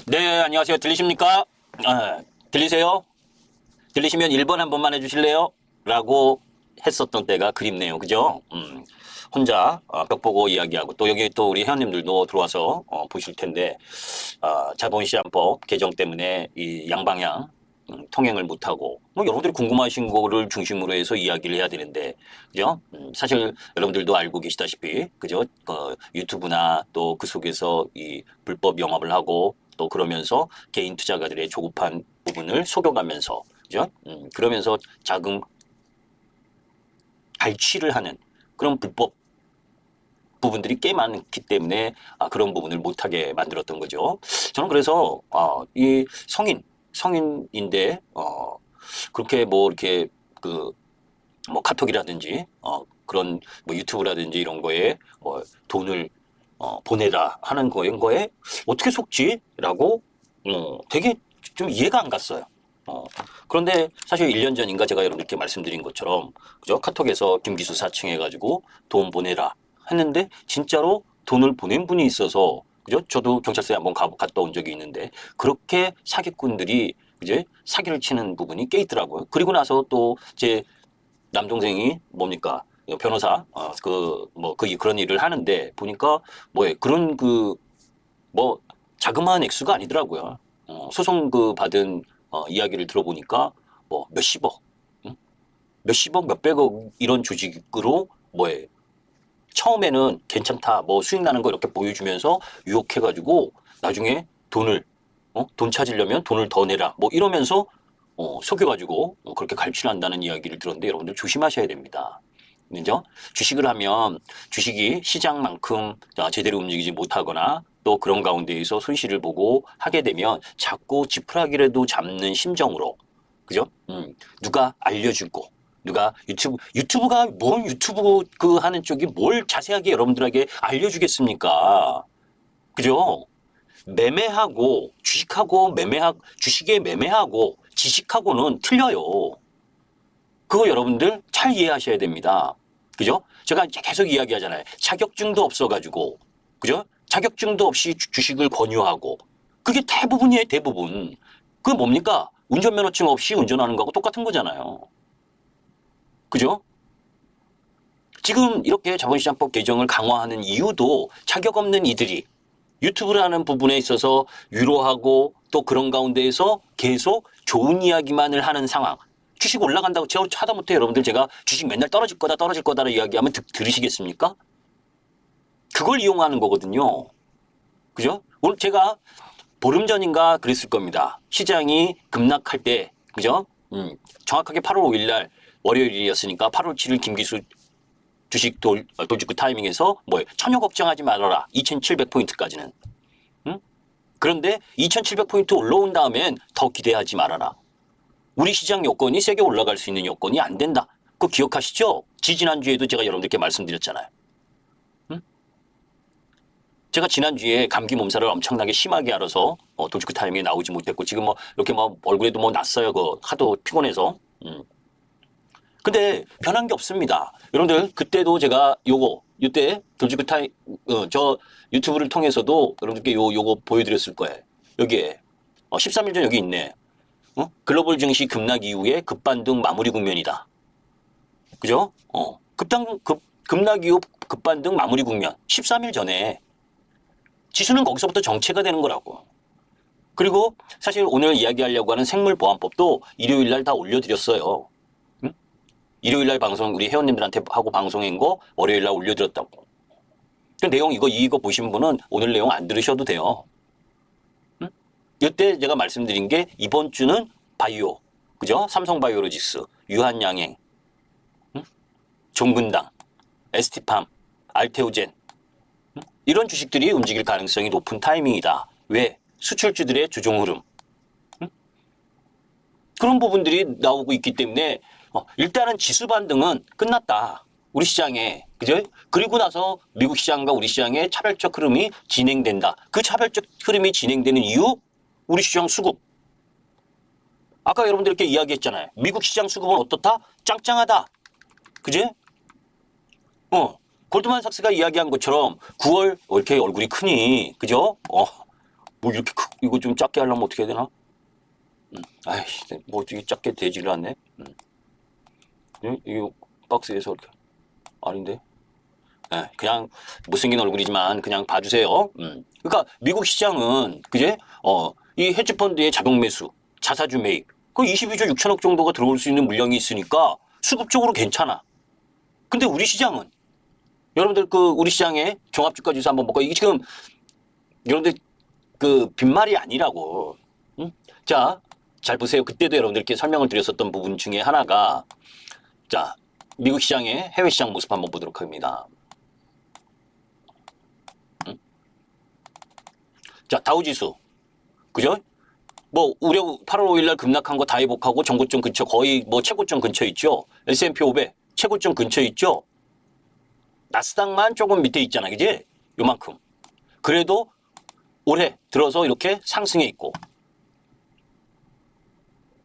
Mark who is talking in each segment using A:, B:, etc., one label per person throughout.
A: 네, 안녕하세요. 들리십니까? 들리세요? 들리시면 1번 한 번만 해주실래요? 라고 했었던 때가 그립네요. 그죠? 혼자 벽 보고 이야기하고 또 여기 또 우리 회원님들도 들어와서 보실 텐데 자본시장법 개정 때문에 이 양방향 통행을 못하고 뭐 여러분들이 궁금하신 거를 중심으로 해서 이야기를 해야 되는데 그죠? 사실 여러분들도 알고 계시다시피 그죠? 유튜브나 또 그 속에서 이 불법 영업을 하고 또 그러면서 개인 투자가들의 조급한 부분을 속여가면서 그죠? 그러면서 자금 갈취를 하는 그런 불법 부분들이 꽤 많기 때문에 그런 부분을 못하게 만들었던 거죠. 저는 그래서 이 성인인데 그렇게 뭐 이렇게 그 뭐 카톡이라든지 그런 뭐 유튜브라든지 이런 거에 돈을 보내라 하는 거에 어떻게 속지라고 되게 좀 이해가 안 갔어요. 그런데 사실 1년 전인가 제가 여러분들께 말씀드린 것처럼 그죠? 카톡에서 김기수 사칭해가지고 돈 보내라 했는데 진짜로 돈을 보낸 분이 있어서 그죠? 저도 경찰서에 한번 갔다 온 적이 있는데 그렇게 사기꾼들이 이제 사기를 치는 부분이 꽤 있더라고요. 그리고 나서 또 제 남동생이 뭡니까? 변호사 그런 일을 하는데 보니까 그런 뭐 자그마한 액수가 아니더라고요. 소송 받은 이야기를 들어보니까 뭐 몇십억, 응? 몇십억, 몇백억 이런 조직으로 처음에는 괜찮다, 뭐 수익 나는 거 이렇게 보여주면서 유혹해가지고 나중에 돈 찾으려면 돈을 더 내라, 뭐 이러면서 속여가지고 그렇게 갈취를 한다는 이야기를 들었는데 여러분들 조심하셔야 됩니다. 그죠? 주식을 하면 주식이 시장만큼 제대로 움직이지 못하거나 또 그런 가운데에서 손실을 보고 하게 되면 자꾸 지푸라기라도 잡는 심정으로 그죠? 누가 알려주고 누가 유튜브가 뭔 유튜브 하는 쪽이 뭘 자세하게 여러분들에게 알려주겠습니까? 그죠? 매매하고 주식하고 주식에 매매하고 지식하고는 틀려요. 그거 여러분들 잘 이해하셔야 됩니다. 그죠? 제가 계속 이야기하잖아요. 자격증도 없어가지고, 그죠? 자격증도 없이 주식을 권유하고, 그게 대부분이에요, 대부분. 그게 뭡니까? 운전면허증 없이 운전하는 거하고 똑같은 거잖아요. 그죠? 지금 이렇게 자본시장법 개정을 강화하는 이유도 자격 없는 이들이 유튜브라는 부분에 있어서 유로하고 또 그런 가운데에서 계속 좋은 이야기만을 하는 상황. 주식 올라간다고 제가 하다못해 여러분들 제가 주식 맨날 떨어질 거다 떨어질 거다를 이야기하면 들으시겠습니까? 그걸 이용하는 거거든요. 그죠? 오늘 제가 보름 전인가 그랬을 겁니다. 시장이 급락할 때, 그죠? 정확하게 8월 5일 날 월요일이었으니까 8월 7일 김기수 주식 돌직구 타이밍에서 전혀 걱정하지 말아라. 2700포인트까지는. 그런데 2700포인트 올라온 다음엔 더 기대하지 말아라. 우리 시장 여건이 세게 올라갈 수 있는 여건이 안 된다. 그거 기억하시죠? 지지난주에도 제가 여러분들께 말씀드렸잖아요. 제가 지난주에 감기 몸살을 엄청나게 심하게 앓아서 돌직구 타이밍에 나오지 못했고 지금 이렇게 얼굴에도 났어요. 하도 피곤해서. 근데 변한 게 없습니다. 여러분들 그때도 제가 이때 돌직구 저 유튜브를 통해서도 여러분들께 요거 보여드렸을 거예요. 여기에 13일 전 여기 있네. 글로벌 증시 급락 이후에 급반등 마무리 국면이다. 그죠? 급락 이후 급반등 마무리 국면. 13일 전에 지수는 거기서부터 정체가 되는 거라고. 그리고 사실 오늘 이야기하려고 하는 생물보안법도 일요일 날 다 올려드렸어요. 일요일 날 방송 우리 회원님들한테 하고 방송한 거 월요일 날 올려드렸다고. 그 내용 이거 보신 분은 오늘 내용 안 들으셔도 돼요. 이때 제가 말씀드린 게 이번 주는 바이오, 그죠? 삼성바이오로직스, 유한양행, 종근당, ST팜, 알테오젠 이런 주식들이 움직일 가능성이 높은 타이밍이다. 왜? 수출주들의 조정 흐름. 그런 부분들이 나오고 있기 때문에 일단은 지수 반등은 끝났다. 우리 시장에. 그죠? 그리고 나서 미국 시장과 우리 시장의 차별적 흐름이 진행된다. 그 차별적 흐름이 진행되는 이유 우리 시장 수급. 아까 여러분들께 이야기했잖아요. 미국 시장 수급은 어떻다? 짱짱하다. 그지? 골드만삭스가 이야기한 것처럼 9월 왜 이렇게 얼굴이 크니? 그죠? 뭐 이렇게 이거 좀 작게 하려면 어떻게 해야 되나? 아이씨, 뭐 이게 작게 되지를 않네. 이거 박스에서 이렇게 아닌데? 네, 그냥 못생긴 얼굴이지만 그냥 봐주세요. 그러니까 미국 시장은 그제 이 헤지펀드의 자동 매수, 자사주 매입, 그 22조 6천억 정도가 들어올 수 있는 물량이 있으니까 수급적으로 괜찮아. 근데 우리 시장은 여러분들 그 우리 시장의 종합주가 지수 한번 볼까요? 이게 지금 여러분들 그 빈말이 아니라고. 자, 잘 보세요. 그때도 여러분들께 설명을 드렸었던 부분 중에 하나가 자, 미국 시장의 해외 시장 모습 한번 보도록 합니다. 자, 다우지수. 그죠? 뭐, 우려 8월 5일 날 급락한 거 다 회복하고 전고점 근처 거의 뭐 최고점 근처에 있죠? S&P 500 최고점 근처에 있죠? 나스닥만 조금 밑에 있잖아. 그지? 요만큼. 그래도 올해 들어서 이렇게 상승해 있고.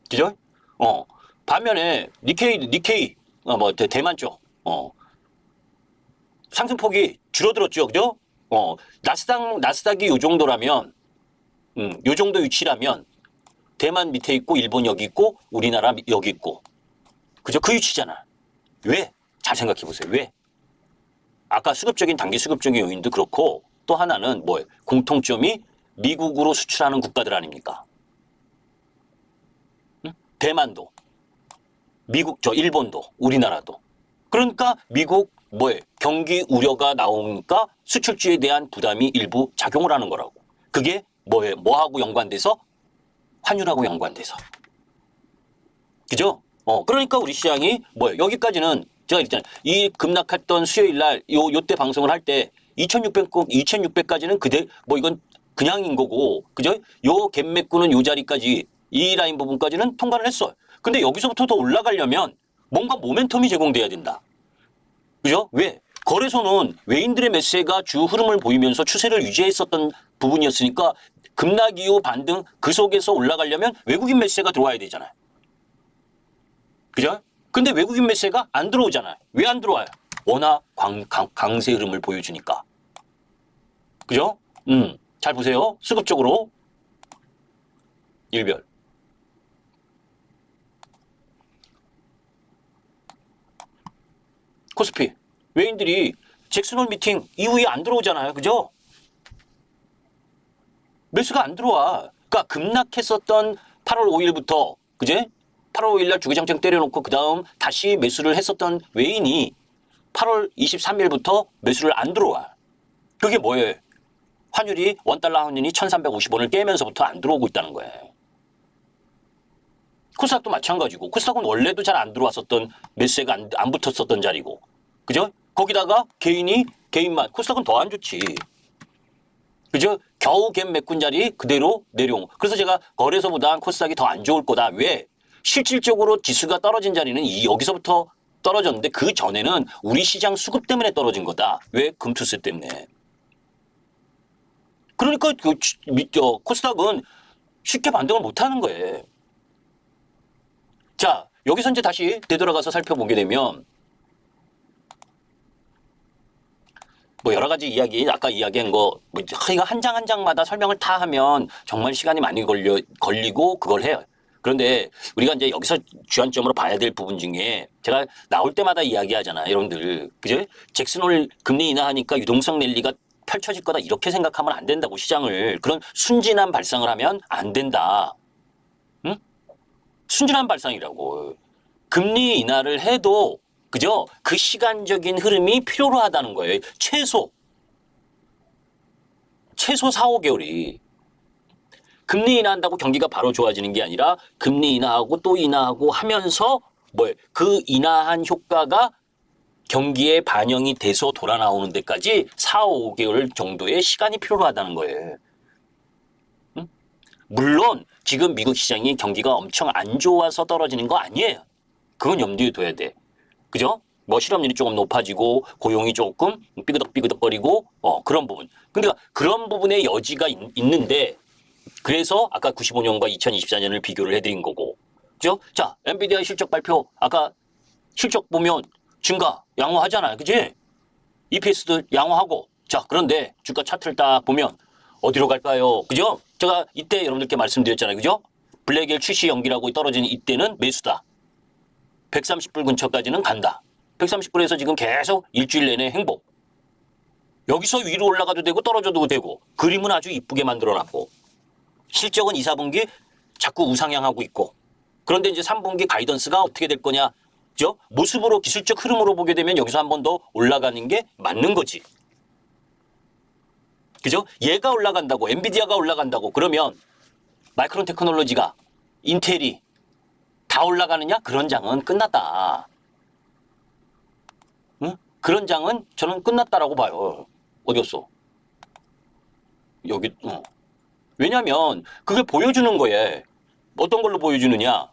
A: 그죠? 반면에 니케이, 뭐, 대만 쪽, 상승폭이 줄어들었죠. 그죠? 나스닥이 요 정도라면, 요 정도 위치라면, 대만 밑에 있고, 일본 여기 있고, 우리나라 여기 있고. 그죠? 그 위치잖아. 왜? 잘 생각해 보세요. 왜? 아까 수급적인, 단기 수급적인 요인도 그렇고, 또 하나는 뭐예요? 공통점이 미국으로 수출하는 국가들 아닙니까? 대만도, 미국, 일본도, 우리나라도. 그러니까 미국, 경기 우려가 나오니까 수출주에 대한 부담이 일부 작용을 하는 거라고. 그게 뭐하고 연관돼서? 환율하고 연관돼서. 그죠? 그러니까 우리 시장이 여기까지는 제가 있잖아요. 이 급락했던 수요일 날, 요때 방송을 할 때 2600까지는 이건 그냥인 거고, 그죠? 요 갭 메꾸는 요 자리까지, 이 라인 부분까지는 통과를 했어요. 근데 여기서부터 더 올라가려면 뭔가 모멘텀이 제공돼야 된다. 그죠? 왜? 거래소는 외인들의 매수가 주 흐름을 보이면서 추세를 유지했었던 부분이었으니까 급락 이후 반등 그 속에서 올라가려면 외국인 매수가 들어와야 되잖아요. 그죠? 근데 외국인 매수가 안 들어오잖아요. 왜 안 들어와요? 워낙 강세 흐름을 보여주니까. 그죠? 잘 보세요. 수급적으로 일별. 코스피. 외인들이 잭슨홀 미팅 이후에 안 들어오잖아요. 그죠? 매수가 안 들어와. 그러니까 급락했었던 8월 5일부터, 그제? 8월 5일 날 주기장창 때려놓고 그 다음 다시 매수를 했었던 외인이 8월 23일부터 매수를 안 들어와. 그게 뭐예요? 환율이 원달러 환율이 1350원을 깨면서부터 안 들어오고 있다는 거예요. 코스닥도 마찬가지고 코스닥은 원래도 잘 안 들어왔었던 매수세가 안 붙었었던 자리고. 그죠? 거기다가 개인만 코스닥은 더 안 좋지. 그죠? 겨우 갭 메꾼 자리 그대로 내려온. 그래서 제가 거래소보다 코스닥이 더 안 좋을 거다. 왜? 실질적으로 지수가 떨어진 자리는 여기서부터 떨어졌는데 그 전에는 우리 시장 수급 때문에 떨어진 거다. 왜? 금투세 때문에. 그러니까 코스닥은 쉽게 반등을 못 하는 거예요. 자, 여기서 이제 다시 되돌아가서 살펴보게 되면 여러 가지 이야기, 아까 이야기한 거, 이거 한 장 한 장마다 설명을 다 하면 정말 시간이 많이 걸리고 그걸 해요. 그런데 우리가 이제 여기서 주안점으로 봐야 될 부분 중에 제가 나올 때마다 이야기하잖아요. 여러분들. 그죠? 잭슨홀 금리 인하하니까 유동성 랠리가 펼쳐질 거다. 이렇게 생각하면 안 된다고 시장을. 그런 순진한 발상을 하면 안 된다. 응? 순진한 발상이라고. 금리 인하를 해도 그죠? 그 시간적인 흐름이 필요로 하다는 거예요. 최소 4, 5개월이. 금리 인하한다고 경기가 바로 좋아지는 게 아니라 금리 인하하고 또 인하하고 하면서 그 인하한 효과가 경기에 반영이 돼서 돌아 나오는 데까지 4, 5개월 정도의 시간이 필요로 하다는 거예요. 응? 물론 지금 미국 시장이 경기가 엄청 안 좋아서 떨어지는 거 아니에요. 그건 염두에 둬야 돼. 그죠? 실업률이 조금 높아지고 고용이 조금 삐그덕삐그덕거리고 그런 부분. 근데 그런 부분의 여지가 있는데 그래서 아까 95년과 2024년을 비교를 해드린 거고. 그죠? 자, 엔비디아 실적 발표 아까 실적 보면 증가 양호하잖아요. 그지? EPS도 양호하고. 자, 그런데 주가 차트를 딱 보면 어디로 갈까요? 그죠? 제가 이때 여러분들께 말씀드렸잖아요. 그죠? 블랙엘 출시 연기라고 떨어지는 이때는 매수다. 130불 근처까지는 간다. 130불에서 지금 계속 일주일 내내 행복. 여기서 위로 올라가도 되고 떨어져도 되고 그림은 아주 이쁘게 만들어놨고 실적은 2, 4분기 자꾸 우상향하고 있고 그런데 이제 3분기 가이던스가 어떻게 될 거냐. 그죠? 모습으로 기술적 흐름으로 보게 되면 여기서 한 번 더 올라가는 게 맞는 거지. 그죠? 얘가 올라간다고 엔비디아가 올라간다고 그러면 마이크론 테크놀로지가 인텔이 다 올라가느냐? 그런 장은 끝났다. 응? 그런 장은 저는 끝났다라고 봐요. 어디였어? 여기. 왜냐면 그게 보여주는 거에 어떤 걸로 보여주느냐?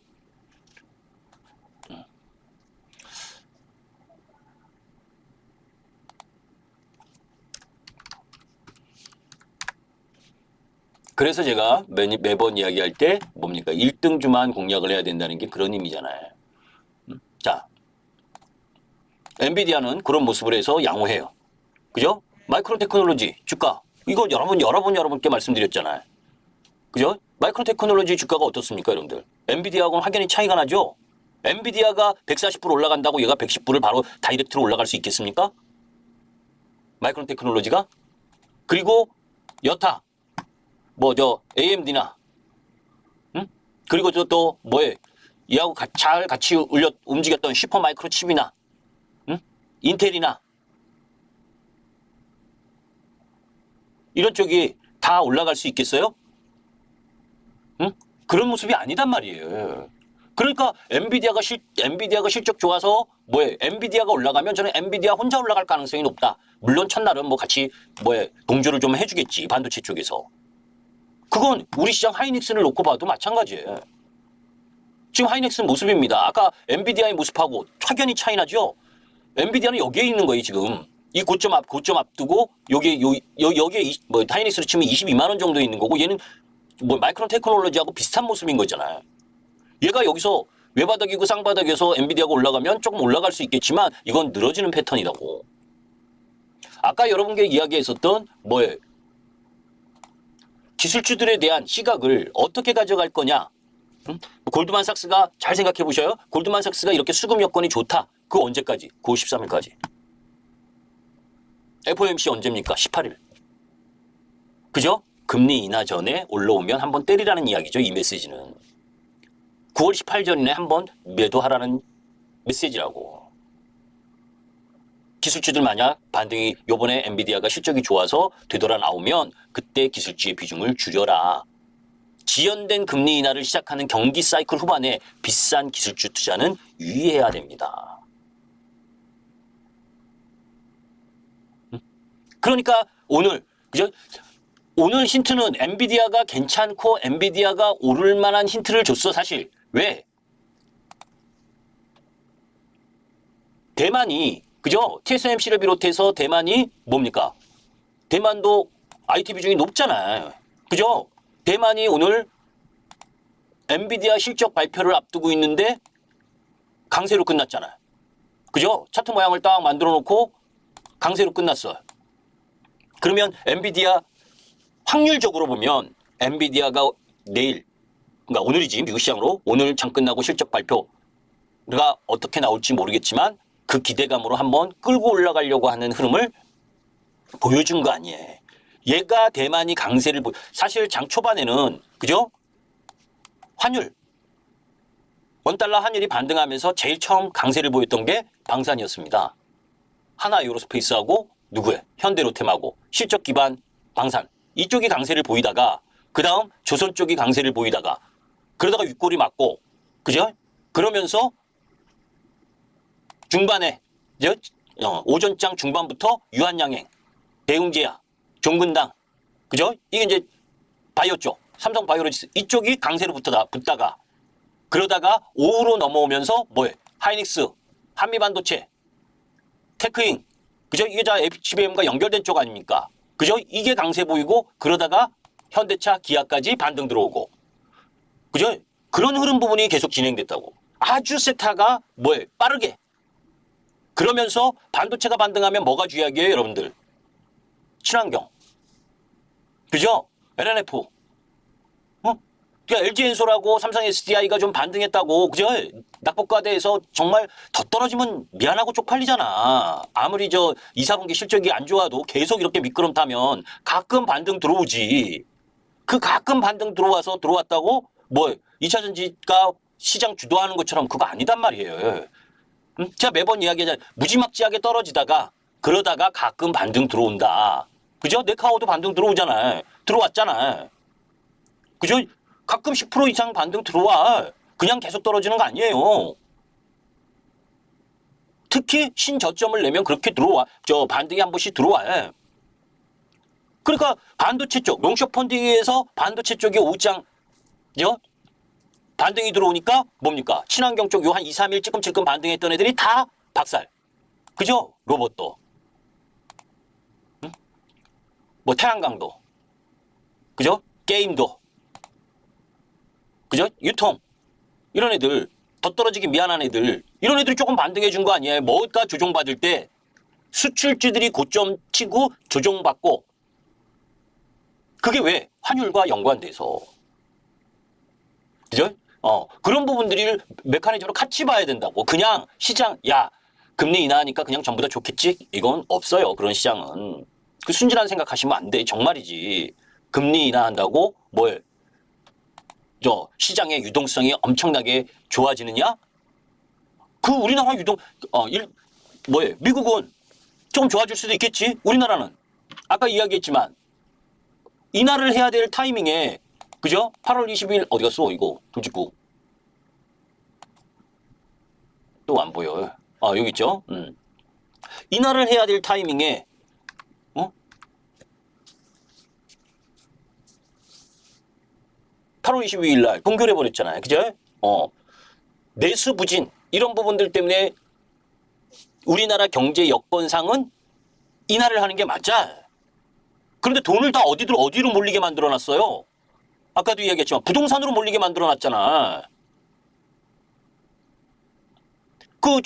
A: 그래서 제가 매번 이야기할 때 뭡니까? 1등주만 공략을 해야 된다는 게 그런 의미잖아요. 자, 엔비디아는 그런 모습을 해서 양호해요. 그죠? 마이크론 테크놀로지 주가 이거 여러분께 말씀드렸잖아요. 그죠? 마이크론 테크놀로지 주가가 어떻습니까, 여러분들? 엔비디아하고는 확연히 차이가 나죠? 엔비디아가 140불 올라간다고 얘가 110불을 바로 다이렉트로 올라갈 수 있겠습니까? 마이크론 테크놀로지가? 그리고 여타 AMD나 응? 그리고 또 뭐에 얘하고 잘 같이 움직였던 슈퍼마이크로 칩이나 응? 인텔이나 이런 쪽이 다 올라갈 수 있겠어요? 응? 그런 모습이 아니단 말이에요. 그러니까 엔비디아가 실적 좋아서 엔비디아가 올라가면 저는 엔비디아 혼자 올라갈 가능성이 높다. 물론 첫날은 같이 동조를 좀 해주겠지 반도체 쪽에서. 그건 우리 시장 하이닉스를 놓고 봐도 마찬가지예요. 지금 하이닉스 모습입니다. 아까 엔비디아의 모습하고 확연히 차이 나죠? 엔비디아는 여기에 있는 거예요, 지금. 이 고점 앞두고, 여기에 하이닉스로 치면 22만 원 정도 있는 거고, 얘는 마이크론 테크놀로지하고 비슷한 모습인 거잖아요. 얘가 여기서 외바닥이고 쌍바닥에서 엔비디아가 올라가면 조금 올라갈 수 있겠지만, 이건 늘어지는 패턴이라고. 아까 여러분께 이야기했었던, 기술주들에 대한 시각을 어떻게 가져갈 거냐. 응? 골드만삭스가 잘 생각해 보셔요. 골드만삭스가 이렇게 수급 여건이 좋다. 그거 언제까지? 9월 13일까지. FOMC 언제입니까? 18일. 그죠? 금리 인하 전에 올라오면 한번 때리라는 이야기죠. 이 메시지는. 9월 18일 전에 한번 매도하라는 메시지라고. 기술주들 만약 반등이 요번에 엔비디아가 실적이 좋아서 되돌아 나오면 그때 기술주의 비중을 줄여라. 지연된 금리 인하를 시작하는 경기 사이클 후반에 비싼 기술주 투자는 유의해야 됩니다. 그러니까 그죠? 오늘 힌트는 엔비디아가 괜찮고 엔비디아가 오를 만한 힌트를 줬어, 사실. 왜? 대만이, 그죠? TSMC를 비롯해서 대만이 뭡니까? 대만도 IT 비중이 높잖아요. 그죠? 대만이 오늘 엔비디아 실적 발표를 앞두고 있는데 강세로 끝났잖아요. 그죠? 차트 모양을 딱 만들어 놓고 강세로 끝났어요. 그러면 엔비디아 확률적으로 보면 엔비디아가 내일, 그러니까 오늘이지, 미국 시장으로 오늘 장 끝나고 실적 발표가 어떻게 나올지 모르겠지만 그 기대감으로 한번 끌고 올라가려고 하는 흐름을 보여준 거 아니에요. 얘가 대만이 강세를 사실 장 초반에는, 그죠? 원달러 환율이 반등하면서 제일 처음 강세를 보였던 게 방산이었습니다. 하나 에어로스페이스하고 누구예요? 현대로템하고 실적 기반 방산. 이쪽이 강세를 보이다가 그 다음 조선 쪽이 강세를 보이다가 그러다가 윗골이 맞고, 그죠? 그러면서 중반에 오전장 중반부터 유한양행, 대웅제야, 종근당, 그죠? 이게 이제 바이오 쪽, 삼성바이오로지스 이쪽이 강세로 붙다가 그러다가 오후로 넘어오면서 하이닉스, 한미반도체, 테크인, 그죠? 이게 다 HBM과 연결된 쪽 아닙니까? 그죠? 이게 강세 보이고 그러다가 현대차, 기아까지 반등 들어오고, 그죠? 그런 흐름 부분이 계속 진행됐다고. 아주 세타가 빠르게. 그러면서 반도체가 반등하면 뭐가 쥐약이에요, 여러분들? 친환경. 그죠? LNF. 그러니까 LG엔솔하고 삼성 SDI가 좀 반등했다고, 그죠? 낙폭과대에서 정말 더 떨어지면 미안하고 쪽팔리잖아. 아무리 저 2, 4분기 실적이 안 좋아도 계속 이렇게 미끄럼 타면 가끔 반등 들어오지. 그 가끔 반등 들어왔다고 뭐 2차전지가 시장 주도하는 것처럼 그거 아니단 말이에요. 응? 제가 매번 이야기하잖아요. 무지막지하게 떨어지다가 그러다가 가끔 반등 들어온다. 그죠? 네카오도 반등 들어오잖아요. 들어왔잖아요. 그죠? 가끔 10% 이상 반등 들어와. 그냥 계속 떨어지는 거 아니에요. 특히 신저점을 내면 그렇게 들어와. 저 반등이 한 번씩 들어와요. 그러니까 반도체 쪽, 롱숏 펀딩에서 반도체 쪽이 오장, 죠? 반등이 들어오니까 뭡니까? 친환경 쪽 요 한 2, 3일 찔끔찔끔 반등했던 애들이 다 박살. 그죠? 로봇도. 응? 뭐 태양광도. 그죠? 게임도. 그죠? 유통. 이런 애들, 더 떨어지기 미안한 애들, 이런 애들이 조금 반등해 준 거 아니에요? 뭐가 조정받을 때 수출주들이 고점 치고 조정받고, 그게 왜? 환율과 연관돼서. 그죠? 그런 부분들을 메커니즘으로 같이 봐야 된다고. 그냥 시장, 야, 금리 인하하니까 그냥 전부 다 좋겠지? 이건 없어요. 그런 시장은. 그 순진한 생각하시면 안 돼. 정말이지. 금리 인하한다고 뭘? 저 시장의 유동성이 엄청나게 좋아지느냐? 그 우리나라 뭐예요? 미국은 좀 좋아질 수도 있겠지. 우리나라는 아까 이야기했지만 인하를 해야 될 타이밍에, 그죠? 8월 20일 어디 갔어? 이거 도직구 또 안 보여요. 여기 있죠. 인하를 해야 될 타이밍에 8월 22일 날 동결해 버렸잖아요. 그죠? 내수 부진 이런 부분들 때문에 우리나라 경제 여건상은 인하를 하는 게 맞아. 그런데 돈을 다 어디로 몰리게 만들어 놨어요? 아까도 이야기했지만 부동산으로 몰리게 만들어 놨잖아.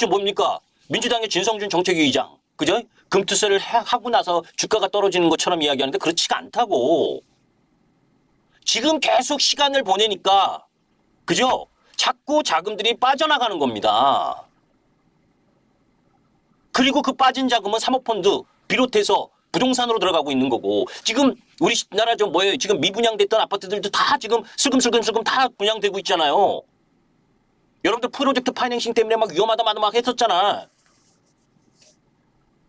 A: 뭡니까? 민주당의 진성준 정책위 의장. 그죠? 금투세를 하고 나서 주가가 떨어지는 것처럼 이야기하는데 그렇지가 않다고. 지금 계속 시간을 보내니까, 그죠? 자꾸 자금들이 빠져나가는 겁니다. 그리고 그 빠진 자금은 사모펀드 비롯해서 부동산으로 들어가고 있는 거고, 지금 우리나라 지금 미분양됐던 아파트들도 다 지금 슬금슬금 다 분양되고 있잖아요. 여러분들 프로젝트 파이낸싱 때문에 막 위험하다 막 했었잖아.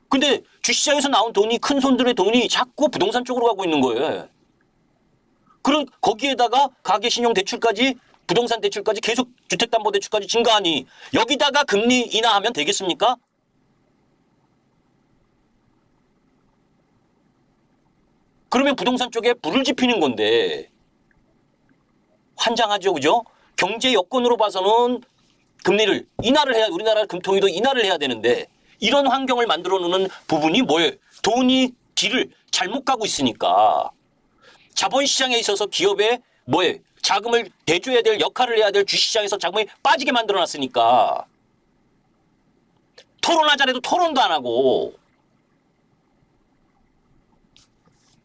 A: 근데 주시장에서 나온 돈이, 큰 손들의 돈이 자꾸 부동산 쪽으로 가고 있는 거예요. 그럼 거기에다가 가계신용대출까지, 부동산 대출까지 계속 주택담보대출까지 증가하니 여기다가 금리 인하하면 되겠습니까? 그러면 부동산 쪽에 불을 지피는 건데 환장하죠, 그죠? 경제 여건으로 봐서는 금리를 인하를 해야, 우리나라 금통위도 인하를 해야 되는데 이런 환경을 만들어 놓는 부분이 뭐예요? 돈이 길을 잘못 가고 있으니까. 자본시장에 있어서 기업에 자금을 대줘야 될, 역할을 해야 될 주식시장에서 자금이 빠지게 만들어 놨으니까. 토론하자래도 토론도 안 하고.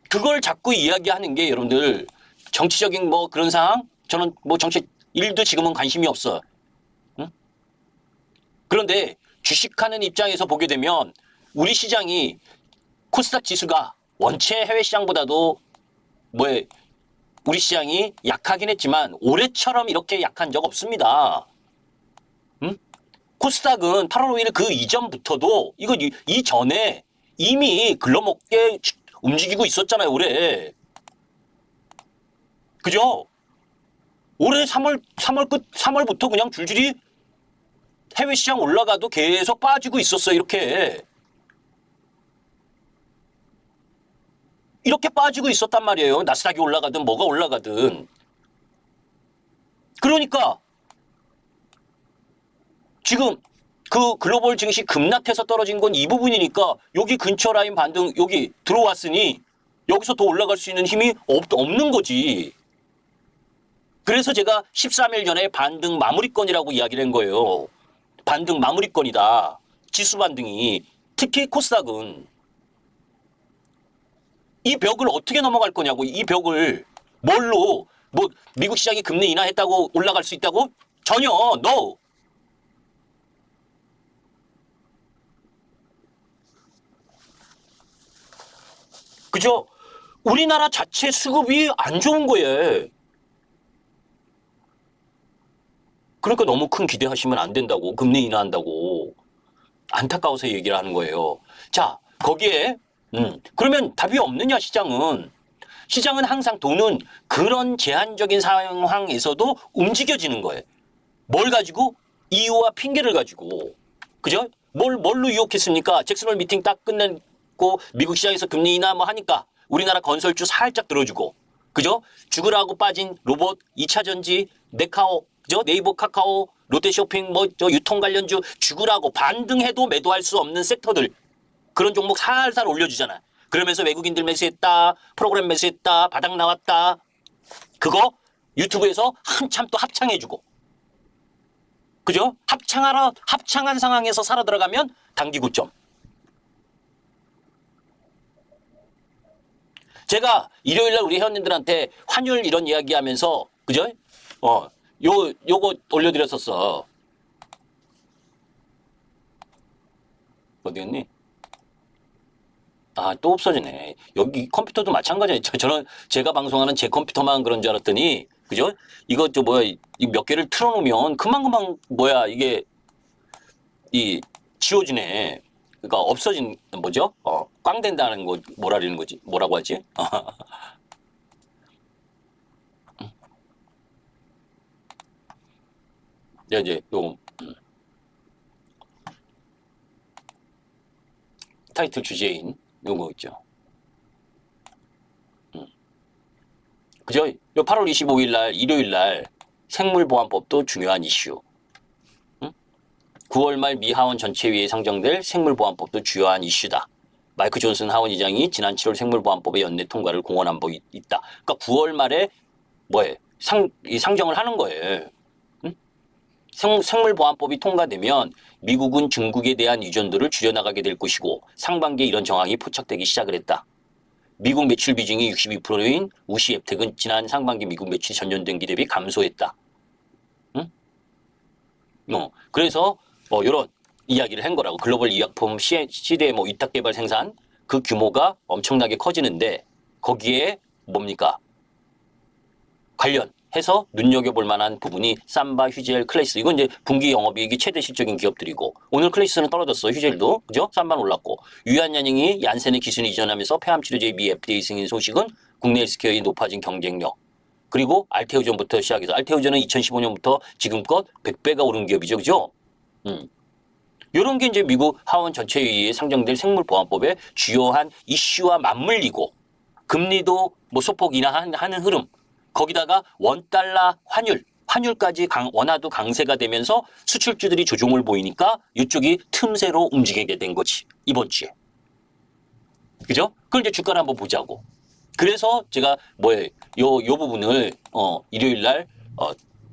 A: 그걸 자꾸 이야기하는 게 여러분들 정치적인 그런 상황? 저는 정치 일도 지금은 관심이 없어. 응? 그런데 주식하는 입장에서 보게 되면 우리 시장이 코스닥 지수가 원체 해외 시장보다도 우리 시장이 약하긴 했지만 올해처럼 이렇게 약한 적 없습니다. 응? 코스닥은 8월 5일 그 이전부터도 이전에 이미 글러먹게 움직이고 있었잖아요, 올해. 그죠? 올해 3월부터 그냥 줄줄이 해외 시장 올라가도 계속 빠지고 있었어요, 이렇게. 이렇게 빠지고 있었단 말이에요. 나스닥이 올라가든 뭐가 올라가든. 그러니까 지금 그 글로벌 증시 급락해서 떨어진 건 이 부분이니까 여기 근처 라인 반등 여기 들어왔으니 여기서 더 올라갈 수 있는 힘이 없는 거지. 그래서 제가 13일 전에 반등 마무리권이라고 이야기를 한 거예요. 반등 마무리권이다. 지수 반등이. 특히 코스닥은. 이 벽을 어떻게 넘어갈 거냐고. 이 벽을 뭘로 뭐 미국 시장이 금리 인하했다고 올라갈 수 있다고? 전혀 no. 그죠? 우리나라 자체 수급이 안 좋은 거예요. 그러니까 너무 큰 기대하시면 안 된다고. 금리 인하한다고. 안타까워서 얘기를 하는 거예요. 자, 거기에 그러면 답이 없느냐 시장은. 시장은 항상 돈은 그런 제한적인 상황에서도 움직여지는 거예요. 뭘 가지고? 이유와 핑계를 가지고. 그죠? 뭘로 유혹했습니까? 잭슨홀 미팅 딱 끝내고 미국 시장에서 금리 인하 뭐 하니까 우리나라 건설주 살짝 들어주고. 그죠? 죽으라고 빠진 로봇, 2차 전지, 네카오, 그죠? 네이버 카카오, 롯데쇼핑, 뭐, 저 유통 관련주 죽으라고 반등해도 매도할 수 없는 섹터들. 그런 종목 살살 올려주잖아. 그러면서 외국인들 매수했다, 프로그램 매수했다, 바닥 나왔다. 그거 유튜브에서 한참 또 합창해주고. 그죠? 합창한 상황에서 살아 들어가면 단기 고점. 제가 일요일날 우리 회원님들한테 환율 이런 이야기 하면서, 그죠? 요거 올려드렸었어. 어디였니? 아, 또 없어지네. 여기 컴퓨터도 마찬가지예요. 제가 방송하는 제 컴퓨터만 그런 줄 알았더니, 그죠? 이거 몇 개를 틀어놓으면 금방금방 이게 지워지네. 그러니까 없어진 뭐죠? 꽝 된다는 거 뭐라는 거지? 뭐라고 하지? 이제 요 타이틀 주제인 요거 있죠. 그죠? 요 8월 25일 날 일요일 날 생물보안법도 중요한 이슈. 9월 말 미 하원 전체회의에 상정될 생물보안법도 주요한 이슈다. 마이크 존슨 하원 의장이 지난 7월 생물보안법의 연내 통과를 공언한 바 있다. 그러니까 9월 말에 상정을 하는 거예요. 생물보안법이 통과되면 미국은 중국에 대한 의존도를 줄여나가게 될 것이고 상반기에 이런 정황이 포착되기 시작을 했다. 미국 매출 비중이 62%인 우시 앱텍은 지난 상반기 미국 매출이 전년 동기 대비 감소했다. 그래서 이런 이야기를 한 거라고. 글로벌 의약품 CDMO 위탁 개발 생산 그 규모가 엄청나게 커지는데 거기에 뭡니까? 관련해서 눈여겨볼 만한 부분이 삼바, 휴젤, 클래스. 이건 이제 분기 영업이익이 최대 실적인 기업들이고 오늘 클래스는 떨어졌어. 휴젤도. 그죠? 삼바는 올랐고 유한양행이 얀센의 기술 이전하면서 폐암치료제의 미 FDA 승인 소식은 국내 헬스케어의 높아진 경쟁력. 그리고 알테오전부터 시작해서 알테오전은 2015년부터 지금껏 100배가 오른 기업이죠. 그죠? 이런 게 이제 미국 하원 전체회의에 상정될 생물보안법의 주요한 이슈와 맞물리고 금리도 소폭 인하하는 흐름. 거기다가 원달러 환율까지 원화도 강세가 되면서 수출주들이 조종을 보이니까 이쪽이 틈새로 움직이게 된 거지. 이번 주에. 그죠? 그걸 이제 주가를 한번 보자고. 그래서 제가 요 부분을 일요일 날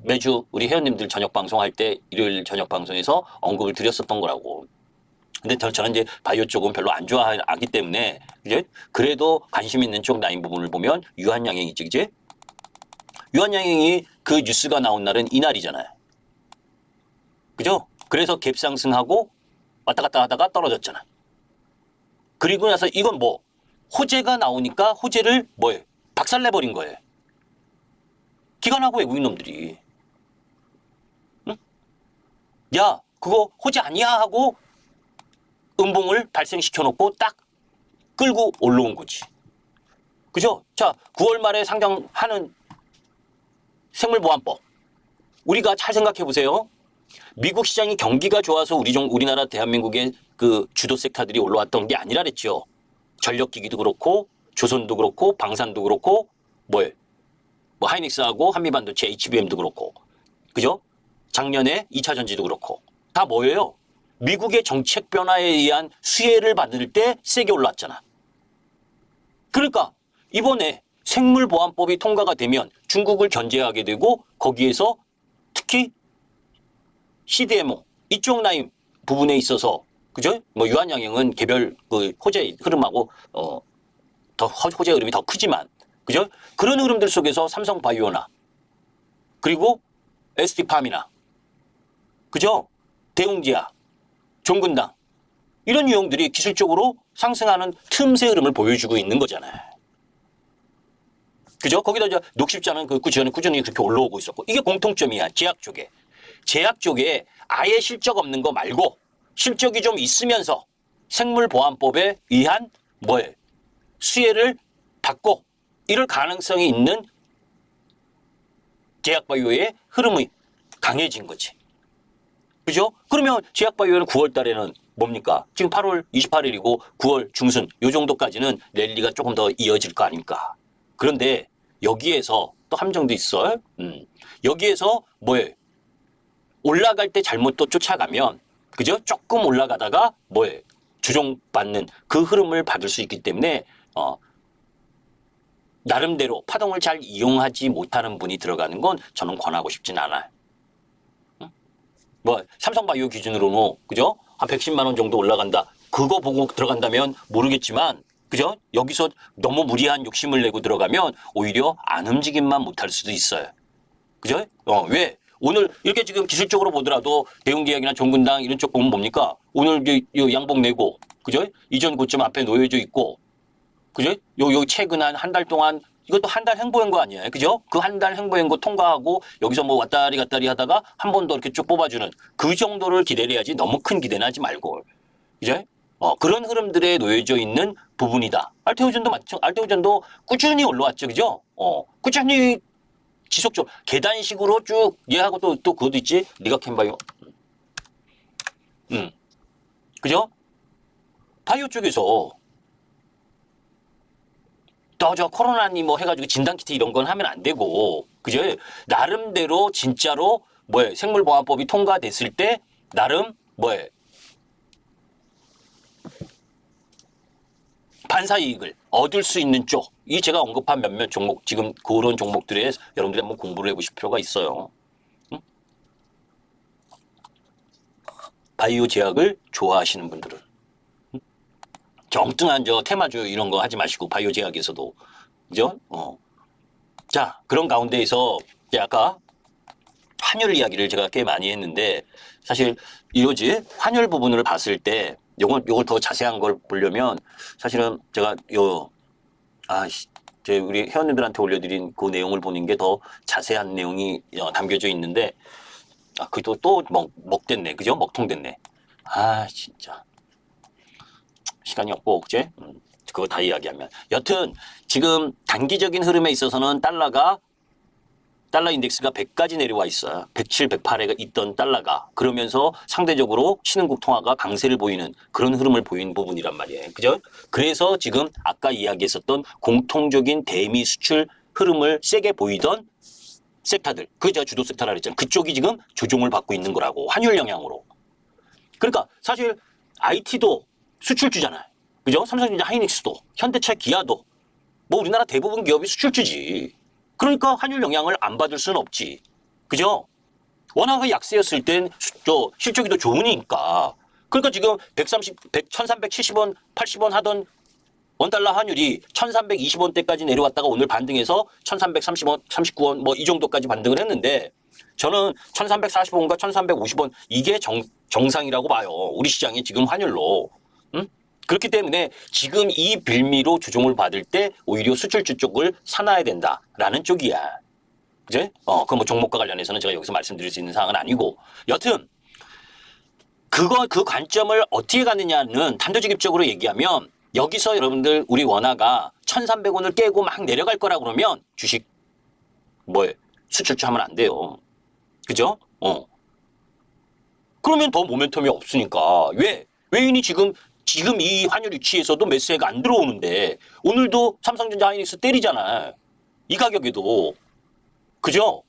A: 매주 우리 회원님들 저녁 방송할 때 일요일 저녁 방송에서 언급을 드렸었던 거라고. 근데 저는 이제 바이오 쪽은 별로 안 좋아하기 때문에 이제 그래도 관심 있는 쪽 나인 부분을 보면 유한양행이지, 그지? 유한양행이 그 뉴스가 나온 날은 이날이잖아요. 그죠? 그래서 갭 상승하고 왔다 갔다 하다가 떨어졌잖아. 그리고 나서 이건 호재가 나오니까 호재를 박살내버린 거예요. 기관하고 외국인 놈들이. 응? 야, 그거 호재 아니야 하고 음봉을 발생시켜놓고 딱 끌고 올라온 거지. 그죠? 자, 9월 말에 상정하는 생물보안법. 우리가 잘 생각해 보세요. 미국 시장이 경기가 좋아서 우리나라 대한민국의 그 주도 섹터들이 올라왔던 게 아니라 그랬죠. 전력기기도 그렇고 조선도 그렇고 방산도 그렇고 하이닉스하고 한미반도체 HBM도 그렇고 그죠? 작년에 2차 전지도 그렇고 다 뭐예요? 미국의 정책 변화에 의한 수혜를 받을 때 세게 올랐잖아. 그러니까 이번에 생물보안법이 통과가 되면 중국을 견제하게 되고 거기에서 특히 CDMO 이쪽 라인 부분에 있어서 그죠? 유한양행은 개별 그 호재 흐름하고 더 호재 흐름이 더 크지만 그죠? 그런 흐름들 속에서 삼성바이오나 그리고 ST팜이나 그죠? 대웅제약, 종근당 이런 유형들이 기술적으로 상승하는 틈새 흐름을 보여주고 있는 거잖아요. 그죠? 거기다 이제 녹십자는 그 꾸준히 그렇게 올라오고 있었고 이게 공통점이야. 제약 쪽에. 제약 쪽에 아예 실적 없는 거 말고 실적이 좀 있으면서 생물보안법에 의한 뭐에 수혜를 받고 이럴 가능성이 있는 제약바이오의 흐름이 강해진 거지. 그죠? 그러면 제약바이오는 9월 달에는 뭡니까? 지금 8월 28일이고 9월 중순 요 정도까지는 랠리가 조금 더 이어질 거 아닙니까? 그런데 여기에서 또 함정도 있어. 여기에서 뭐에 올라갈 때 잘못 또 쫓아가면 그죠? 조금 올라가다가 뭐에 주종받는 그 흐름을 받을 수 있기 때문에 나름대로 파동을 잘 이용하지 못하는 분이 들어가는 건 저는 권하고 싶진 않아요. 뭐 삼성바이오 기준으로는 그죠? 한 110만 원 정도 올라간다. 그거 보고 들어간다면 모르겠지만 그죠? 여기서 너무 무리한 욕심을 내고 들어가면 오히려 안 움직임만 못할 수도 있어요. 그죠? 왜? 오늘 이렇게 지금 기술적으로 보더라도 대웅제약이나 종근당 이런 쪽 보면 뭡니까? 오늘 양봉 내고 그죠? 이전 고점 앞에 놓여져 있고 그죠? 요 최근 한 달 동안 이것도 한 달 행보한 거 아니에요? 그죠? 그 한 달 행보한 거 통과하고 여기서 뭐 왔다리 갔다리 하다가 한 번 더 이렇게 쭉 뽑아주는 그 정도를 기대를 해야지 너무 큰 기대는 하지 말고. 그죠? 그런 흐름들에 놓여져 있는 부분이다. 알테오전도 꾸준히 올라왔죠. 그죠? 꾸준히 지속적으로 계단식으로 쭉 얘하고 또 그것도 있지. 리가켄바이오. 그죠? 바이오 쪽에서 또 저 코로나니 뭐 해가지고 진단키트 이런 건 하면 안 되고 그죠? 나름대로 진짜로 생물보안법이 통과됐을 때 나름 반사이익을 얻을 수 있는 쪽, 이 제가 언급한 몇몇 종목 지금 그런 종목들에 여러분들이 한번 공부를 해보실 필요가 있어요. 바이오 제약을 좋아하시는 분들은 엉뚱한 테마주 이런 거 하지 마시고 바이오 제약에서도 그죠? 자, 그런 가운데에서 아까 환율 이야기를 제가 꽤 많이 했는데 사실 이러지 환율 부분을 봤을 때 요걸 더 자세한 걸 보려면 사실은 제가 우리 회원님들한테 올려드린 그 내용을 보는 게 더 자세한 내용이 담겨져 있는데 그것도 또 먹됐네. 그죠? 먹통됐네. 진짜. 시간이 없고, 그제? 그거 다 이야기하면. 여튼, 지금 단기적인 흐름에 있어서는 달러 인덱스가 100까지 내려와 있어요. 107, 108에 있던 달러가. 그러면서 상대적으로 신흥국 통화가 강세를 보이는 그런 흐름을 보이는 부분이란 말이에요. 그죠? 그래서 지금 아까 이야기했었던 공통적인 대미 수출 흐름을 세게 보이던 섹터들. 그저 주도 섹터라 그랬잖아요. 그쪽이 지금 조종을 받고 있는 거라고. 환율 영향으로. 그러니까 사실 IT도 수출주잖아요. 그죠? 삼성전자, 하이닉스도, 현대차, 기아도 뭐 우리나라 대부분 기업이 수출주지. 그러니까 환율 영향을 안 받을 수는 없지. 그죠? 워낙 약세였을 땐 실적이 더 좋으니까. 그러니까 지금 1370원, 80원 하던 원달러 환율이 1320원대까지 내려왔다가 오늘 반등해서 1330원, 39원 뭐 이 정도까지 반등을 했는데 저는 1340원과 1350원 이게 정상이라고 봐요. 우리 시장이 지금 환율로. 그렇기 때문에 지금 이 빌미로 조정을 받을 때 오히려 수출주 쪽을 사놔야 된다라는 쪽이야. 그제? 그 뭐 종목과 관련해서는 제가 여기서 말씀드릴 수 있는 사항은 아니고. 여튼 그 관점을 어떻게 갖느냐는 단도직입적으로 얘기하면 여기서 여러분들 우리 원화가 1,300원을 깨고 막 내려갈 거라 그러면 주식 수출주 하면 안 돼요. 그죠? 그러면 더 모멘텀이 없으니까. 왜? 외인이 지금 이 환율 위치에서도 매수세가 안 들어오는데 오늘도 삼성전자 하이닉스 때리잖아. 이 가격에도. 그죠?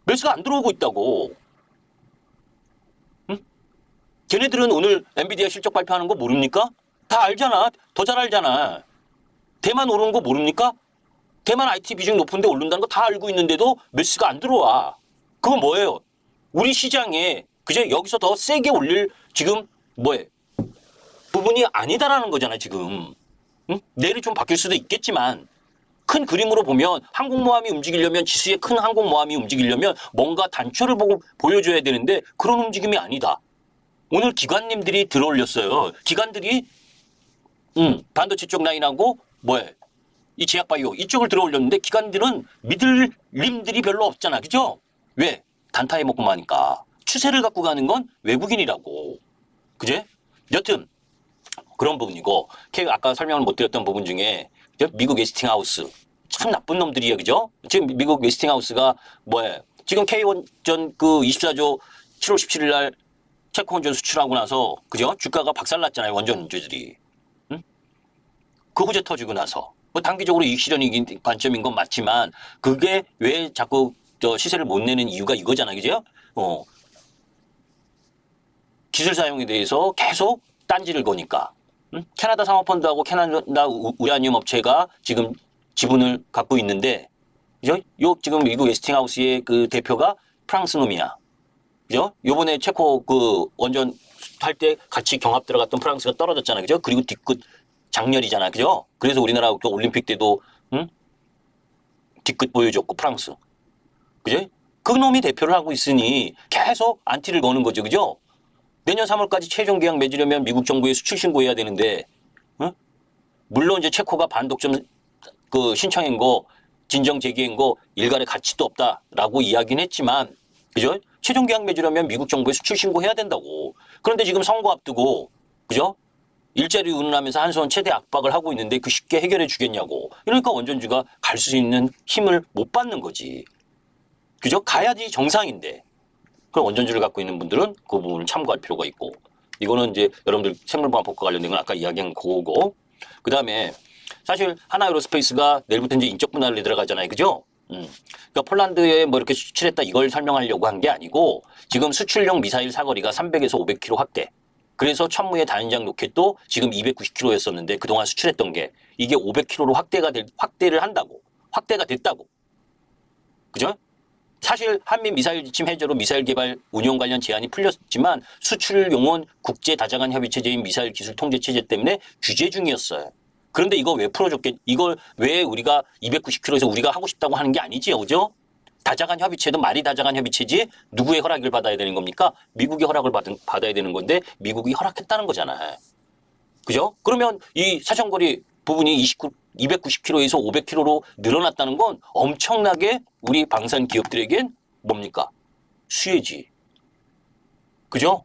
A: 매수가 안 들어오고 있다고. 응? 걔네들은 오늘 엔비디아 실적 발표하는 거 모릅니까? 다 알잖아. 더 잘 알잖아. 대만 오르는 거 모릅니까? 대만 IT 비중 높은데 오른다는 거 다 알고 있는데도 매수가 안 들어와. 그건 뭐예요? 우리 시장에 그죠? 여기서 더 세게 올릴 지금 부분이 아니다라는 거잖아 지금. 응? 내일이 좀 바뀔 수도 있겠지만 큰 그림으로 보면 항공모함이 움직이려면 지수의 큰 항공모함이 움직이려면 뭔가 단초를 보고 보여줘야 되는데 그런 움직임이 아니다. 오늘 기관님들이 들어올렸어요. 기관들이 반도체 쪽 라인하고 이 제약바이오 이쪽을 들어올렸는데 기관들은 믿을 림들이 별로 없잖아. 그죠? 왜? 단타 해먹고만 하니까. 추세를 갖고 가는 건 외국인이라고. 그제? 여튼 그런 부분이고 아까 설명을 못 드렸던 부분 중에 미국 웨스팅하우스 참 나쁜 놈들이에요. 그죠? 지금 미국 웨스팅하우스가 지금 K1전 그 24조 7월 17일 날 체코 원전 수출하고 나서 그죠? 주가가 박살났잖아요. 원전주들이. 응? 그 호재 터지고 나서 단기적으로 이익 실현이 관점인 건 맞지만 그게 왜 자꾸 시세를 못 내는 이유가 이거잖아요. 그죠? 기술 사용에 대해서 계속 딴지를 거니까. 캐나다 상업펀드하고 캐나다 우라늄 업체가 지금 지분을 갖고 있는데, 그죠? 지금 미국 웨스팅하우스의 그 대표가 프랑스 놈이야. 그죠? 요번에 체코 그 원전 할 때 같이 경합 들어갔던 프랑스가 떨어졌잖아. 그죠? 그리고 뒤끝 장렬이잖아. 그죠? 그래서 우리나라 또 올림픽 때도, 뒤끝 보여줬고, 프랑스. 그죠? 그 놈이 대표를 하고 있으니 계속 안티를 거는 거죠. 그죠? 내년 3월까지 최종 계약 맺으려면 미국 정부에 수출 신고해야 되는데, 물론 이제 체코가 반독점 그 신청한 거, 진정 제기한 거 일간의 가치도 없다라고 이야기는 했지만, 그죠? 최종 계약 맺으려면 미국 정부에 수출 신고해야 된다고. 그런데 지금 선거 앞두고, 그죠? 일자리 운운하면서 한수원 최대 압박을 하고 있는데 그 쉽게 해결해 주겠냐고. 이러니까 원전주가 갈 수 있는 힘을 못 받는 거지. 그죠? 가야지 정상인데. 그럼 원전주를 갖고 있는 분들은 그 부분을 참고할 필요가 있고. 이거는 이제 여러분들 생물보안법과 관련된 건 아까 이야기한 그거고. 그 다음에 사실 하나에로스페이스가 내일부터 이제 인적 분할에 들어가잖아요. 그죠? 그러니까 폴란드에 뭐 이렇게 수출했다 이걸 설명하려고 한 게 아니고 지금 수출용 미사일 사거리가 300에서 500km 확대. 그래서 천무의 단위장 로켓도 지금 290km였었는데 그동안 수출했던 게 이게 500km로 확대를 한다고. 확대가 됐다고. 그죠? 사실 한미 미사일 지침 해제로 미사일 개발 운용 관련 제한이 풀렸지만 수출용은 국제 다자간 협의 체제인 미사일 기술 통제 체제 때문에 규제 중이었어요. 그런데 이거 왜 이걸 왜 우리가 290km에서 우리가 하고 싶다고 하는 게 아니지요. 그죠? 다자간 협의체도 말이 다자간 협의체지 누구의 허락을 받아야 되는 겁니까? 미국의 허락을 받아야 되는 건데 미국이 허락했다는 거잖아요. 그죠? 그러면 이 사정거리 부분이 290km에서 500km로 늘어났다는 건 엄청나게 우리 방산 기업들에겐 뭡니까? 수혜지. 그죠?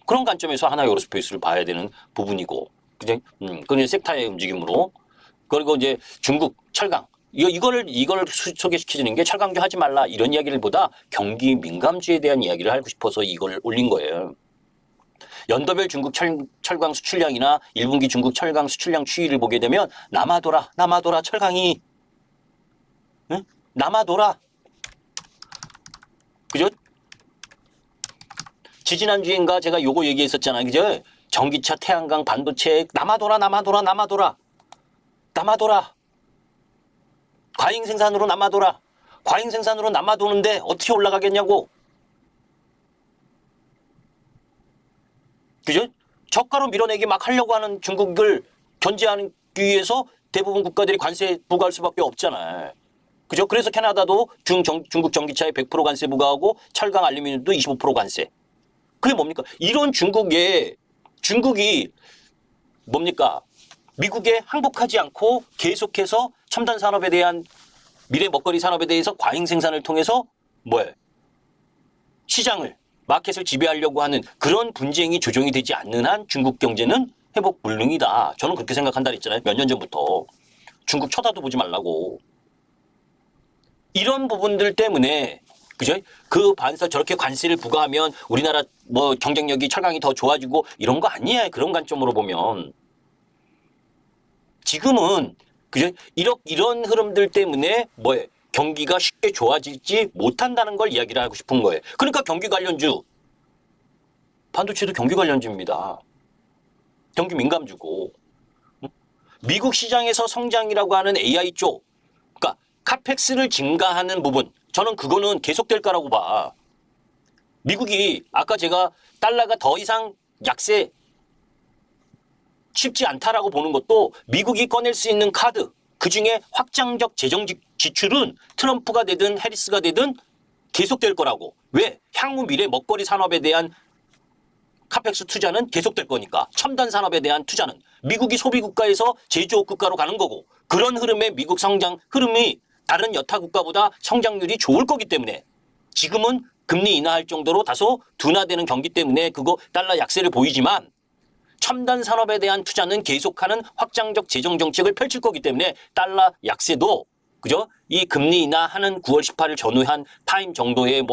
A: 그런 관점에서 하나 에어로스페이스를 봐야 되는 부분이고. 그죠? 그건 섹타의 움직임으로. 그리고 이제 중국 철강. 이걸 소개시키는 게 철강주 하지 말라 이런 이야기를 보다 경기 민감주에 대한 이야기를 하고 싶어서 이걸 올린 거예요. 연도별 중국 철강 수출량이나 1분기 중국 철강 수출량 추이를 보게 되면 남아돌아 철강이 응? 남아돌아. 그죠? 지지난주인가 제가 요거 얘기했었잖아요. 그죠? 전기차, 태양광, 반도체 남아돌아. 과잉 생산으로 남아돌아. 과잉 생산으로 남아도는데 어떻게 올라가겠냐고. 그죠? 저가로 밀어내기 막 하려고 하는 중국을 견제하기 위해서 대부분 국가들이 관세 부과할 수밖에 없잖아요. 그죠? 그래서 캐나다도 중국 전기차에 100% 관세 부과하고 철강 알루미늄도 25% 관세. 그게 뭡니까? 이런 중국이 뭡니까? 미국에 항복하지 않고 계속해서 첨단 산업에 대한 미래 먹거리 산업에 대해서 과잉 생산을 통해서 시장을 마켓을 지배하려고 하는 그런 분쟁이 조정이 되지 않는 한 중국 경제는 회복 불능이다. 저는 그렇게 생각한다 그랬잖아요. 몇 년 전부터. 중국 쳐다도 보지 말라고. 이런 부분들 때문에 그죠? 그 반사 저렇게 관세를 부과하면 우리나라 뭐 경쟁력이 철강이 더 좋아지고 이런 거 아니에요. 그런 관점으로 보면. 지금은 그죠? 이런 흐름들 때문에 경기가 쉽게 좋아지지 못한다는 걸 이야기를 하고 싶은 거예요. 그러니까 경기 관련주, 반도체도 경기 관련주입니다. 경기 민감주고. 미국 시장에서 성장이라고 하는 AI 쪽, 그러니까 카펙스를 증가하는 부분, 저는 그거는 계속될 거라고 봐. 미국이 아까 제가 달러가 더 이상 약세 쉽지 않다라고 보는 것도 미국이 꺼낼 수 있는 카드, 그중에 확장적 재정 지출은 트럼프가 되든 해리스가 되든 계속될 거라고. 왜? 향후 미래 먹거리 산업에 대한 카펙스 투자는 계속될 거니까. 첨단 산업에 대한 투자는 미국이 소비 국가에서 제조업 국가로 가는 거고, 그런 흐름의 미국 성장 흐름이 다른 여타 국가보다 성장률이 좋을 거기 때문에 지금은 금리 인하할 정도로 다소 둔화되는 경기 때문에 그거 달러 약세를 보이지만 첨단 산업에 대한 투자는 계속하는 확장적 재정 정책을 펼칠 거기 때문에 달러 약세도 그죠? 이 금리 인하하는 9월 18일 전후한 타임 정도의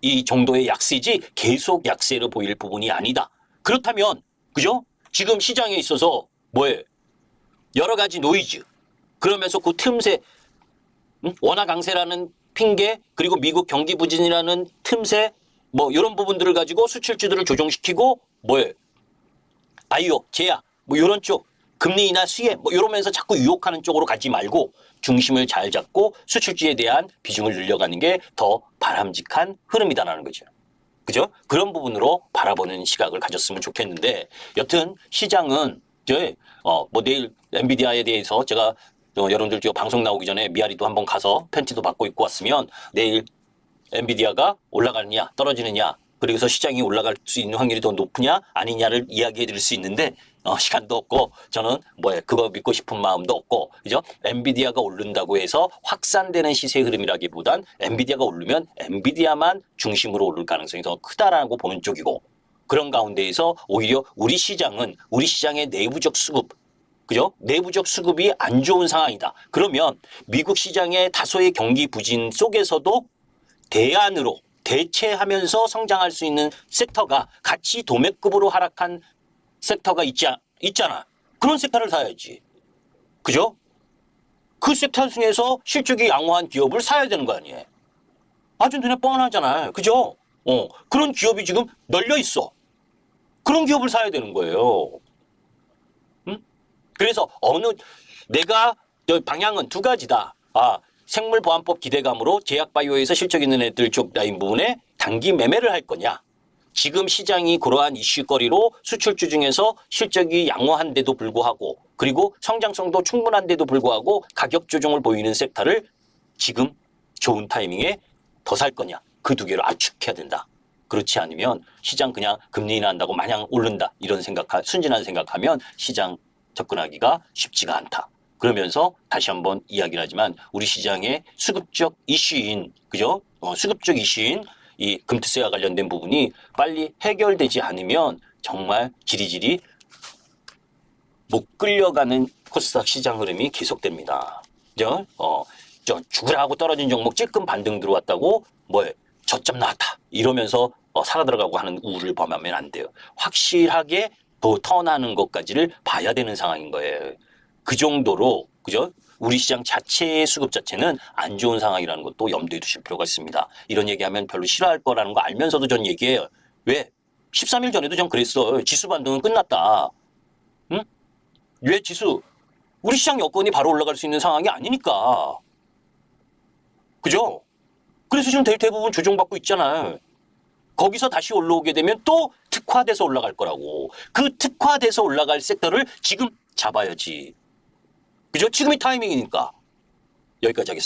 A: 이 정도의 약세지 계속 약세를 보일 부분이 아니다. 그렇다면 그죠? 지금 시장에 있어서 뭐예요? 여러 가지 노이즈 그러면서 그 틈새 원화 강세라는 핑계 그리고 미국 경기 부진이라는 틈새 이런 부분들을 가지고 수출주들을 조정시키고 바이오, 제약 이런 쪽 금리 인하 수혜 이러면서 자꾸 유혹하는 쪽으로 가지 말고 중심을 잘 잡고 수출주에 대한 비중을 늘려가는 게 더 바람직한 흐름이다라는 거죠. 그죠? 그런 부분으로 바라보는 시각을 가졌으면 좋겠는데 여튼 시장은 내일 엔비디아에 대해서 제가 여러분들 방송 나오기 전에 미아리도 한번 가서 팬티도 받고 입고 왔으면 내일 엔비디아가 올라가느냐 떨어지느냐 그래서 시장이 올라갈 수 있는 확률이 더 높으냐 아니냐를 이야기해 드릴 수 있는데 시간도 없고 저는 그거 믿고 싶은 마음도 없고 그죠? 엔비디아가 오른다고 해서 확산되는 시세 흐름이라기보단 엔비디아가 오르면 엔비디아만 중심으로 오를 가능성이 더 크다라고 보는 쪽이고 그런 가운데에서 오히려 우리 시장의 내부적 수급 그죠? 내부적 수급이 안 좋은 상황이다. 그러면 미국 시장의 다소의 경기 부진 속에서도 대안으로 대체하면서 성장할 수 있는 섹터가 같이 도매급으로 하락한 섹터가 있잖아. 그런 섹터를 사야지. 그죠? 그 섹터 중에서 실적이 양호한 기업을 사야 되는 거 아니에요. 아주 눈에 뻔하잖아요. 그죠? 그런 기업이 지금 널려 있어. 그런 기업을 사야 되는 거예요. 그래서 내가 방향은 두 가지다. 생물보안법 기대감으로 제약바이오에서 실적 있는 애들 쪽 라인 부분에 단기 매매를 할 거냐. 지금 시장이 그러한 이슈거리로 수출주 중에서 실적이 양호한데도 불구하고 그리고 성장성도 충분한데도 불구하고 가격 조정을 보이는 섹터를 지금 좋은 타이밍에 더 살 거냐. 그 두 개를 압축해야 된다. 그렇지 않으면 시장 그냥 금리 인하한다고 마냥 오른다. 이런 순진한 생각하면 시장 접근하기가 쉽지가 않다. 그러면서 다시 한번 이야기를 하지만 우리 시장의 수급적 이슈인 그죠? 수급적 이슈인 이 금투세와 관련된 부분이 빨리 해결되지 않으면 정말 지리지리 못 끌려가는 코스닥 시장 흐름이 계속됩니다. 그죠? 죽으라 하고 떨어진 종목 찔끔 반등 들어왔다고 저점 나왔다 이러면서 살아 들어가고 하는 우를 범하면 안 돼요. 확실하게 더 턴하는 것까지를 봐야 되는 상황인 거예요. 그 정도로 그죠? 우리 시장 자체의 수급 자체는 안 좋은 상황이라는 것도 염두에 두실 필요가 있습니다. 이런 얘기하면 별로 싫어할 거라는 거 알면서도 전 얘기해요. 왜? 13일 전에도 전 그랬어. 지수 반등은 끝났다. 응? 왜 지수? 우리 시장 여건이 바로 올라갈 수 있는 상황이 아니니까. 그죠? 그래서 지금 대부분 조정받고 있잖아요. 거기서 다시 올라오게 되면 또 특화돼서 올라갈 거라고. 그 특화돼서 올라갈 섹터를 지금 잡아야지. 그죠? 지금이 타이밍이니까. 여기까지 하겠습니다.